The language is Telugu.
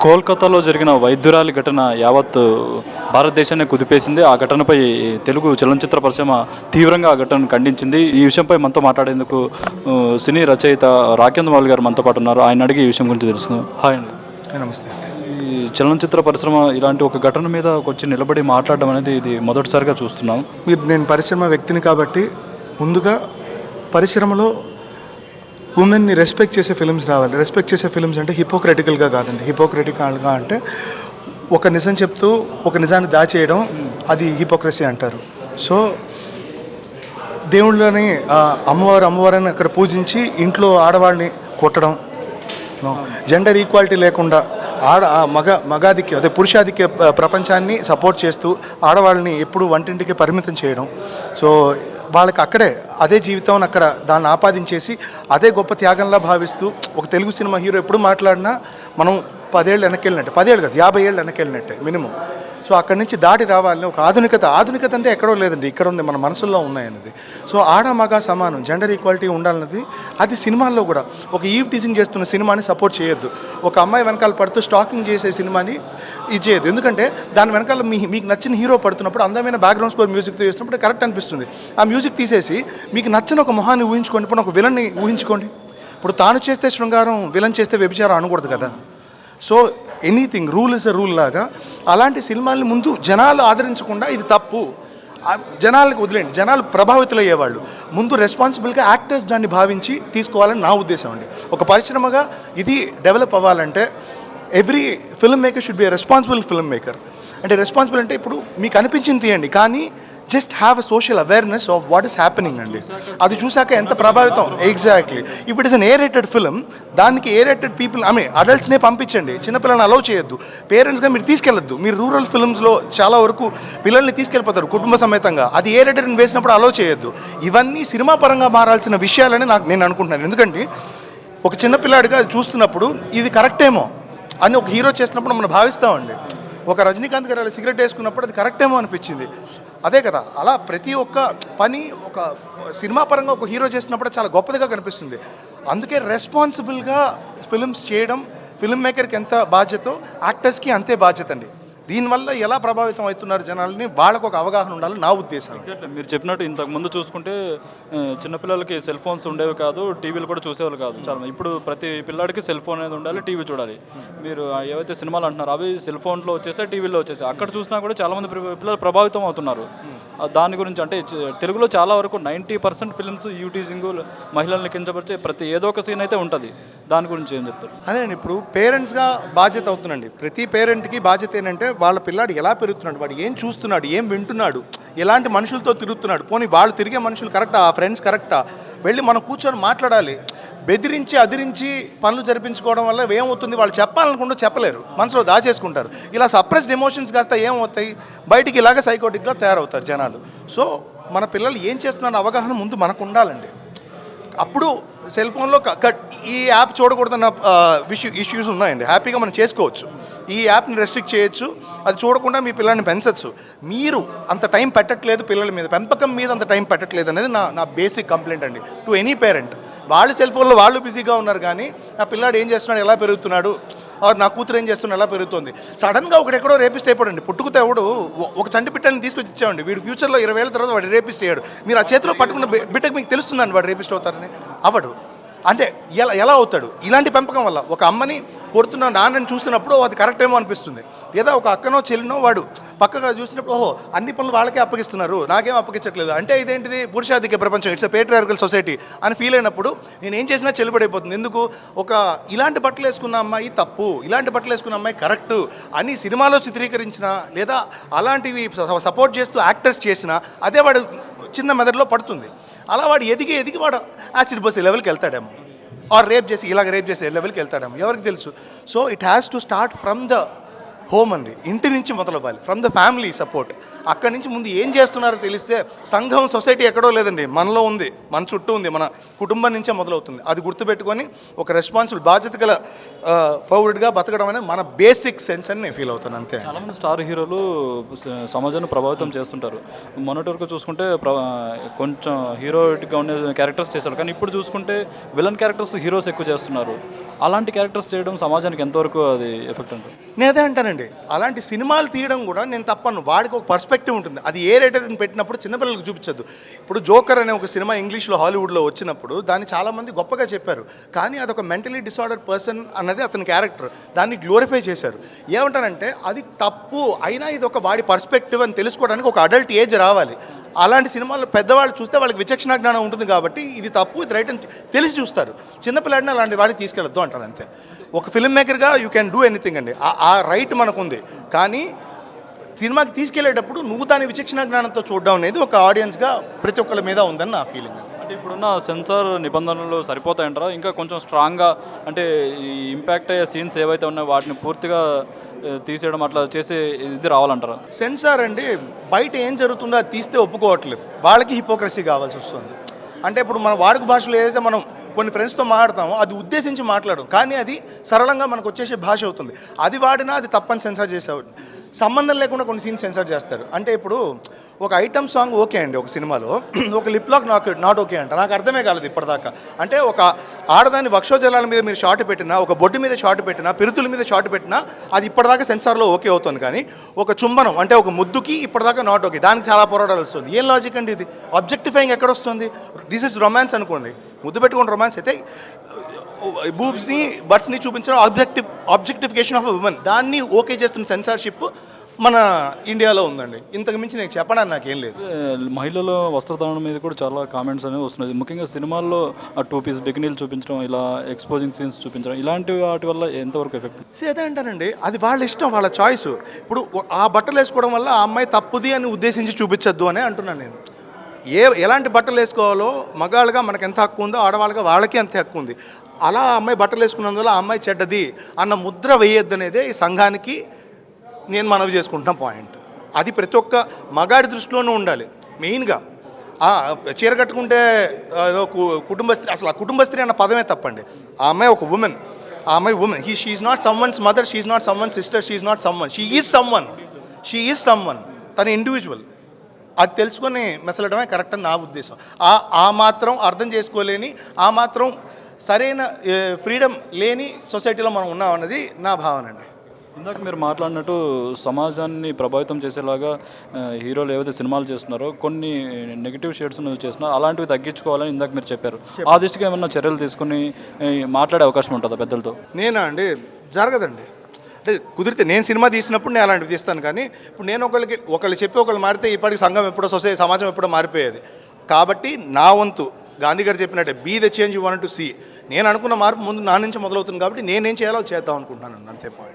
కోల్కతాలో జరిగిన వైద్యురాలి ఘటన యావత్ భారతదేశాన్ని కుదిపేసింది. ఆ ఘటనపై తెలుగు చలనచిత్ర పరిశ్రమ తీవ్రంగా ఆ ఘటనను ఖండించింది. ఈ విషయంపై మనతో మాట్లాడేందుకు సినీ రచయిత రాకేంద్ర మౌళి గారు మనతో పాటు ఉన్నారు. ఆయన అడిగి ఈ విషయం గురించి తెలుసుకుందాం. హాయ్ అండి. నమస్తే. ఈ చలనచిత్ర పరిశ్రమ ఇలాంటి ఒక ఘటన మీద వచ్చి నిలబడి మాట్లాడడం అనేది ఇది మొదటిసారిగా చూస్తున్నాం. నేను పరిశ్రమ వ్యక్తిని కాబట్టి ముందుగా పరిశ్రమలో ఉమెన్ని రెస్పెక్ట్ చేసే ఫిల్మ్స్ రావాలి. రెస్పెక్ట్ చేసే ఫిల్మ్స్ అంటే హిపోక్రటికల్గా కాదండి. హిపోక్రటికల్గా అంటే ఒక నిజం చెప్తూ ఒక నిజాన్ని దాచేయడం, అది హిపోక్రసీ అంటారు. సో దేవుళ్ళని అమ్మవారిని అక్కడ పూజించి ఇంట్లో ఆడవాళ్ళని కొట్టడం, జెండర్ ఈక్వాలిటీ లేకుండా మగాధిక్య అదే పురుషాధిక్య ప్రపంచాన్ని సపోర్ట్ చేస్తూ ఆడవాళ్ళని ఎప్పుడు వంటింటికి పరిమితం చేయడం. సో వాళ్ళకి అక్కడే అదే జీవితం అక్కడ దాన్ని ఆపాదించేసి అదే గొప్ప త్యాగంలా భావిస్తూ ఒక తెలుగు సినిమా హీరో ఎప్పుడు మాట్లాడినా మనం 10 ఏళ్ళు వెనక్కి వెళ్ళినట్టే, 10 ఏళ్ళు కాదు 50 ఏళ్ళు వెనక్కి వెళ్ళినట్టే మినిమం. సో అక్కడి నుంచి దాటి రావాలని ఒక ఆధునికత అంటే ఎక్కడో లేదండి, ఇక్కడ ఉంది, మన మనసుల్లో ఉన్నాయన్నది. సో ఆడ మగ సమానం, జెండర్ ఈక్వాలిటీ ఉండాలన్నది అది సినిమాల్లో కూడా. ఒక ఈవ్ టీజింగ్ చేస్తున్న సినిమాని సపోర్ట్ చేయొద్దు. ఒక అమ్మాయి వెనకాల పడుతూ స్టాకింగ్ చేసే సినిమాని ఇది చేయొద్దు. ఎందుకంటే దాని వెనకాల మీకు నచ్చిన హీరో పడుతున్నప్పుడు అందమైన బ్యాక్గ్రౌండ్ స్కోర్ మ్యూజిక్తో చేస్తున్నప్పుడు కరెక్ట్ అనిపిస్తుంది. ఆ మ్యూజిక్ తీసేసి మీకు నచ్చిన ఒక మొహాన్ని ఊహించుకోండి. ఇప్పుడు ఒక విలన్ని ఊహించుకోండి. ఇప్పుడు తాను చేస్తే శృంగారం, విలన్ చేస్తే వ్యభిచారం అనకూడదు కదా. So anything rule is a rule లాగా అలాంటి సినిమాల్ని ముందు జనాలు ఆదరించకుండా ఇది తప్పు, జనాలకు వదిలేండి, జనాలు ప్రభావితులయ్యేవాళ్ళు. ముందు రెస్పాన్సిబుల్గా యాక్టర్స్ దాన్ని భావించి తీసుకోవాలని నా ఉద్దేశం అండి. ఒక పరిశ్రమగా ఇది డెవలప్ అవ్వాలంటే every film maker should be a responsible film maker. అంటే రెస్పాన్సిబుల్ అంటే ఇప్పుడు మీకు అనిపించింది తీయండి, కానీ just have a social awareness of what is happening అండి. అది చూసాక ఎంత ప్రభావితం. Exactly. If it is an A rated film, దానికి ఏ రేటెడ్ పీపుల్ అడల్ట్స్నే పంపించండి, చిన్నపిల్లల్ని అలౌ చేయొద్దు. పేరెంట్స్గా మీరు తీసుకెళ్ళొద్దు. మీరు రూరల్ ఫిల్మ్స్లో చాలా వరకు పిల్లల్ని తీసుకెళ్ళిపోతారు కుటుంబ సమేతంగా. అది ఏ రేటెడ్ వేసినప్పుడు అలౌ చేయొద్దు. ఇవన్నీ సినిమా పరంగా మారాల్సిన విషయాలని నేను అనుకుంటున్నాను. ఎందుకంటే ఒక చిన్నపిల్లాడిగా అది చూస్తున్నప్పుడు ఇది కరెక్టేమో అని ఒక హీరో చేస్తున్నప్పుడు మనం భావిస్తామండి. ఒక రజనీకాంత్ గారు అలా సిగరెట్ వేసుకున్నప్పుడు అది కరెక్టేమో అనిపించింది. అదే కదా, అలా ప్రతి ఒక్క పని ఒక సినిమా పరంగా ఒక హీరో చేస్తున్నప్పుడు చాలా గొప్పదిగా కనిపిస్తుంది. అందుకే రెస్పాన్సిబుల్గా ఫిల్మ్స్ చేయడం ఫిల్మ్ మేకర్కి ఎంత బాధ్యతో యాక్టర్స్కి అంతే బాధ్యత అండి. దీనివల్ల ఎలా ప్రభావితం అవుతున్నారు జనాలని వాళ్ళకు ఒక అవగాహన ఉండాలని నా ఉద్దేశం. మీరు చెప్పినట్టు ఇంతకుముందు చూసుకుంటే చిన్నపిల్లలకి సెల్ ఫోన్స్ ఉండేవి కాదు, టీవీలు కూడా చూసేవాళ్ళు కాదు చాలా. ఇప్పుడు ప్రతి పిల్లాడికి సెల్ ఫోన్ అనేది ఉండాలి, టీవీ చూడాలి. మీరు ఏవైతే సినిమాలు అంటున్నారో అవి సెల్ ఫోన్లో వచ్చేసాయి, టీవీలో వచ్చేసాయి. అక్కడ చూసినా కూడా చాలామంది పిల్లలు ప్రభావితం అవుతున్నారు. దాని గురించి అంటే తెలుగులో చాలా వరకు 90% ఫిల్మ్స్ యూటీజింగ్, మహిళల్ని కించపరిచే ప్రతి ఏదో ఒక సీన్ అయితే ఉంటుంది. దాని గురించి ఏం చెప్తారు? అదే అండి, ఇప్పుడు పేరెంట్స్గా బాధ్యత అవుతుందండి. ప్రతి పేరెంట్కి బాధ్యత ఏంటంటే వాళ్ళ పిల్లాడు ఎలా పెరుగుతున్నాడు, వాడు ఏం చూస్తున్నాడు, ఏం వింటున్నాడు, ఎలాంటి మనుషులతో తిరుగుతున్నాడు, పోనీ వాళ్ళు తిరిగే మనుషులు కరెక్టా, ఫ్రెండ్స్ కరెక్టా, వెళ్ళి మనం కూర్చొని మాట్లాడాలి. బెదిరించి అదిరించి పనులు జరిపించుకోవడం వల్ల ఏమవుతుంది, వాళ్ళు చెప్పాలనుకుంటూ చెప్పలేరు, మనసులో దాచేసుకుంటారు. ఇలా సప్రెస్డ్ ఎమోషన్స్ కాస్త ఏమవుతాయి, బయటికి ఇలాగ సైకోటిక్గా తయారవుతారు జనాలు. సో మన పిల్లలు ఏం చేస్తున్నారన్న అవగాహన ముందు మనకు ఉండాలండి. అప్పుడు సెల్ ఫోన్లో ఈ యాప్ చూడకూడదన్న ఇష్యూస్ ఉన్నాయండి. హ్యాపీగా మనం చేసుకోవచ్చు. ఈ యాప్ని రెస్ట్రిక్ట్ చేయొచ్చు, అది చూడకుండా మీ పిల్లల్ని పెంచవచ్చు. మీరు అంత టైం పెట్టట్లేదు, పిల్లల మీద పెంపకం మీద అంత టైం పెట్టట్లేదు అనేది నా బేసిక్ కంప్లైంట్ అండి టు ఎనీ పేరెంట్. వాళ్ళు సెల్ ఫోన్లో వాళ్ళు బిజీగా ఉన్నారు, కానీ నా పిల్లాడు ఏం చేస్తున్నాడు, ఎలా పెరుగుతున్నాడు, నా కూతురు ఏం చేస్తున్నా, ఎలా పెరుగుతుంది. సడన్గా ఒకడెక్కడో రేపిస్ట్ అయిపోడండి. పుట్టుకుతే ఎవడు ఒక చంటి బిడ్డని తీసుకొచ్చి ఇచ్చామండి, వీడు ఫ్యూచర్లో 20 ఏళ్ళ తర్వాత వాడు రేపిస్ట్ అయ్యాడు. మీరు ఆ చేతిలో పట్టుకున్న బిడ్డకు మీకు తెలుస్తుందండి వాడు రేపిస్ట్ అవుతారని. అవడు అంటే ఎలా అవుతాడు? ఇలాంటి పెంపకం వల్ల. ఒక అమ్మని కొడుతున్న నాన్నని చూసినప్పుడు అది కరెక్ట్ ఏమో అనిపిస్తుంది. లేదా ఒక అక్కనో చెల్లినో వాడు పక్కగా చూసినప్పుడు ఓహో అన్ని పనులు వాళ్ళకే అప్పగిస్తున్నారు, నాకేం అప్పగించట్లేదు అంటే ఇదేంటిది పురుషాధిక్య ప్రపంచం, ఇట్స్ ఎ పేట్రియార్కల్ సొసైటీ అని ఫీల్ అయినప్పుడు నేను ఏం చేసినా చెల్లుబడిపోతుంది. ఎందుకు? ఒక ఇలాంటి బట్టలు వేసుకున్న అమ్మాయి తప్పు, ఇలాంటి బట్టలు వేసుకున్న అమ్మాయి కరెక్టు అని సినిమాలో చిత్రీకరించిన లేదా అలాంటివి సపోర్ట్ చేస్తూ యాక్టర్స్ చేసినా అదే వాడు చిన్న మెదడులో పడుతుంది. అలా వాడు ఎదిగి వాడు యాసిడ్ బస్ లెవెల్కి వెళ్తాడేమో, ఆర్ రేప్ చేసి లెవెల్కి వెళ్తాడేమో, ఎవరికి తెలుసు. So it has to start from the home అండి, ఇంటి నుంచి మొదలవ్వాలి, ఫ్రమ్ ద ఫ్యామిలీ సపోర్ట్. అక్కడి నుంచి ముందు ఏం చేస్తున్నారో తెలిస్తే సంఘం సొసైటీ ఎక్కడో లేదండి, మనలో ఉంది, మన చుట్టూ ఉంది, మన కుటుంబం నుంచే మొదలవుతుంది. అది గుర్తుపెట్టుకొని ఒక రెస్పాన్సిబుల్ బాధ్యత గల పౌరుడిగా బతకడం అనేది మన బేసిక్ సెన్స్ అని నేను ఫీల్ అవుతాను, అంతే. చాలామంది స్టార్ హీరోలు సమాజాన్ని ప్రభావితం చేస్తుంటారు. మొన్నటి వరకు చూసుకుంటే కొంచెం హీరోయిక్గా ఉండే క్యారెక్టర్స్ చేశారు, కానీ ఇప్పుడు చూసుకుంటే విలన్ క్యారెక్టర్స్ హీరోస్ ఎక్కువ చేస్తున్నారు. అలాంటి క్యారెక్టర్స్ చేయడం సమాజానికి ఎంతవరకు అది ఎఫెక్ట్ ఉంటుంది? నేను అదే అంటానండి, అలాంటి సినిమాలు తీయడం కూడా నేను తప్పను. వాడికి ఒక పర్స్పెక్టివ్ ఉంటుంది, అది ఏ రేటర్ని పెట్టినప్పుడు చిన్నపిల్లలకు చూపించద్దు. ఇప్పుడు జోకర్ అనే ఒక సినిమా ఇంగ్లీష్లో హాలీవుడ్లో వచ్చినప్పుడు దాన్ని చాలామంది గొప్పగా చెప్పారు, కానీ అదొక మెంటలీ డిసార్డర్ పర్సన్ అన్నది అతని క్యారెక్టర్, దాన్ని గ్లోరిఫై చేశారు. ఏమంటారంటే అది తప్పు అయినా ఇది ఒక వాడి పర్స్పెక్టివ్ అని తెలుసుకోవడానికి ఒక అడల్ట్ ఏజ్ రావాలి. అలాంటి సినిమాలు పెద్దవాళ్ళు చూస్తే వాళ్ళకి విచక్షణ జ్ఞానం ఉంటుంది కాబట్టి ఇది తప్పు ఇది రైట్ అని తెలిసి చూస్తారు. చిన్నపిల్లాడిని అలాంటి వాడికి తీసుకెళ్ళొద్దు అంటారు, అంతే. ఒక ఫిల్మ్ మేకర్గా యూ క్యాన్ డూ ఎనీథింగ్ అండి, ఆ రైట్ మనకుంది. కానీ సినిమాకి తీసుకెళ్లేటప్పుడు నువ్వు దాని విచక్షణ జ్ఞానంతో చూడడం అనేది ఒక ఆడియన్స్గా ప్రతి ఒక్కరి మీద ఉందని నా ఫీలింగ్ అండి. అంటే ఇప్పుడున్న సెన్సార్ నిబంధనలు సరిపోతాయంటారా? ఇంకా కొంచెం స్ట్రాంగ్గా అంటే ఈ ఇంపాక్ట్ అయ్యే సీన్స్ ఏవైతే ఉన్నాయో వాటిని పూర్తిగా తీసేయడం అట్లా చేసి ఇది రావాలంటారా? సెన్సార్ అండి, బయట ఏం జరుగుతుందో అది తీస్తే ఒప్పుకోవట్లేదు, వాళ్ళకి హిపోక్రసీ కావాల్సి వస్తుంది. అంటే ఇప్పుడు మన వాడుక భాషలో ఏదైతే మనం కొన్ని ఫ్రెండ్స్తో మాట్లాడతామో అది ఉద్దేశించి మాట్లాడడం, కానీ అది సరళంగా మనకు వచ్చేసే భాష అవుతుంది. అది వాడినా అది తప్పని సెన్సార్ చేసేవాడు. సంబంధం లేకుండా కొన్ని సీన్స్ సెన్సార్ చేస్తారు. అంటే ఇప్పుడు ఒక ఐటమ్ సాంగ్ ఓకే అండి ఒక సినిమాలో, ఒక లిప్ లాక్ నాట్ ఓకే అంట. నాకు అర్థమే కాలేదు ఇప్పటిదాకా. అంటే ఒక ఆడదాని వక్షోజలాల మీద మీరు షాట్ పెట్టినా, ఒక బొడ్డు మీద షాట్ పెట్టినా, పిరుతుల మీద షాట్ పెట్టినా అది ఇప్పటిదాకా సెన్సార్లో ఓకే అవుతుంది, కానీ ఒక చుంబనం అంటే ఒక ముద్దుకి ఇప్పటిదాకా నాట్ ఓకే, దానికి చాలా పోరాటాలు వస్తుంది. ఏం లాజిక్ అండి ఇది? ఆబ్జెక్టిఫైయింగ్ ఎక్కడ వస్తుంది? దిస్ ఇస్ రొమాన్స్ అనుకోండి, ముద్దు పెట్టుకుని రొమాన్స్ అయితే బూబ్స్ని బట్స్ని చూపించడం ఆబ్జెక్టిఫికేషన్ ఆఫ్ ఉమెన్, దాన్ని ఓకే చేస్తున్న సెన్సార్షిప్ మన ఇండియాలో ఉందండి. ఇంతకు మించి నేను చెప్పడానికి నాకేం లేదు. మహిళల వస్త్రధారణ మీద కూడా చాలా కామెంట్స్ అనేవి వస్తున్నాయి, ముఖ్యంగా సినిమాల్లో ఆ 2 పీస్ బికినీలు చూపించడం, ఇలా ఎక్స్పోజింగ్ సీన్స్ చూపించడం, ఇలాంటి వాటి వల్ల ఎంతవరకు ఎఫెక్ట్? అదే అంటానండి, అది వాళ్ళ ఇష్టం, వాళ్ళ చాయిస్. ఇప్పుడు ఆ బట్టలు వేసుకోవడం వల్ల ఆ అమ్మాయి తప్పుది అని ఉద్దేశించి చూపించద్దు అని అంటున్నాను నేను. ఎలాంటి బట్టలు వేసుకోవాలో మగాళ్ళుగా మనకు ఎంత హక్కు ఉందో ఆడవాళ్ళుగా వాళ్ళకి అంత హక్కు ఉంది. అలా అమ్మాయి బట్టలు వేసుకున్నందువల్ల ఆ అమ్మాయి చెడ్డది అన్న ముద్ర వేయొద్దు అనేదే ఈ సంఘానికి నేను మనవి చేసుకుంటున్న పాయింట్. అది ప్రతి ఒక్క మగాడి దృష్టిలోనూ ఉండాలి. మెయిన్గా చీర కట్టుకుంటే కుటుంబ స్త్రీ, అసలు ఆ కుటుంబ స్త్రీ అన్న పదమే తప్పండి. ఆ అమ్మాయి ఒక ఉమెన్, ఆ అమ్మాయి women. She is not someone's mother, she is not someone's sister, she is not someone, she is someone. తన ఇండివిజువల్. అది తెలుసుకొని మెసలడమే కరెక్ట్ అని నా ఉద్దేశం. ఆ మాత్రం అర్థం చేసుకోలేని, ఆ మాత్రం సరైన ఫ్రీడమ్ లేని సొసైటీలో మనం ఉన్నాం అన్నది నా భావన అండి. ఇందాక మీరు మాట్లాడినట్టు సమాజాన్ని ప్రభావితం చేసేలాగా హీరోలు ఏవైతే సినిమాలు చేస్తున్నారో కొన్ని నెగిటివ్ షేడ్స్ చేస్తున్నారు, అలాంటివి తగ్గించుకోవాలని ఇందాక మీరు చెప్పారు. ఆ దిశగా ఏమన్నా చర్యలు తీసుకుని మాట్లాడే అవకాశం ఉంటుందా పెద్దలతో? నేనా అండి, జరగదండి. అంటే కుదిరితే నేను సినిమా తీసినప్పుడు నేను అలాంటివి తీస్తాను, కానీ ఇప్పుడు నేను ఒకళ్ళు చెప్పి ఒకళ్ళు మారితే ఇప్పటికి సంఘం ఎప్పుడో సమాజం ఎప్పుడో మారిపోయేది. కాబట్టి నా వంతు గాంధీ గారు చెప్పినట్టే be the change you want to see. నేను అనుకున్న మార్పు ముందు నా నుంచి మొదలవుతుంది, కాబట్టి నేనేం చేయాలో చేద్దాం అనుకుంటున్నాను, అంతే పాయింట్.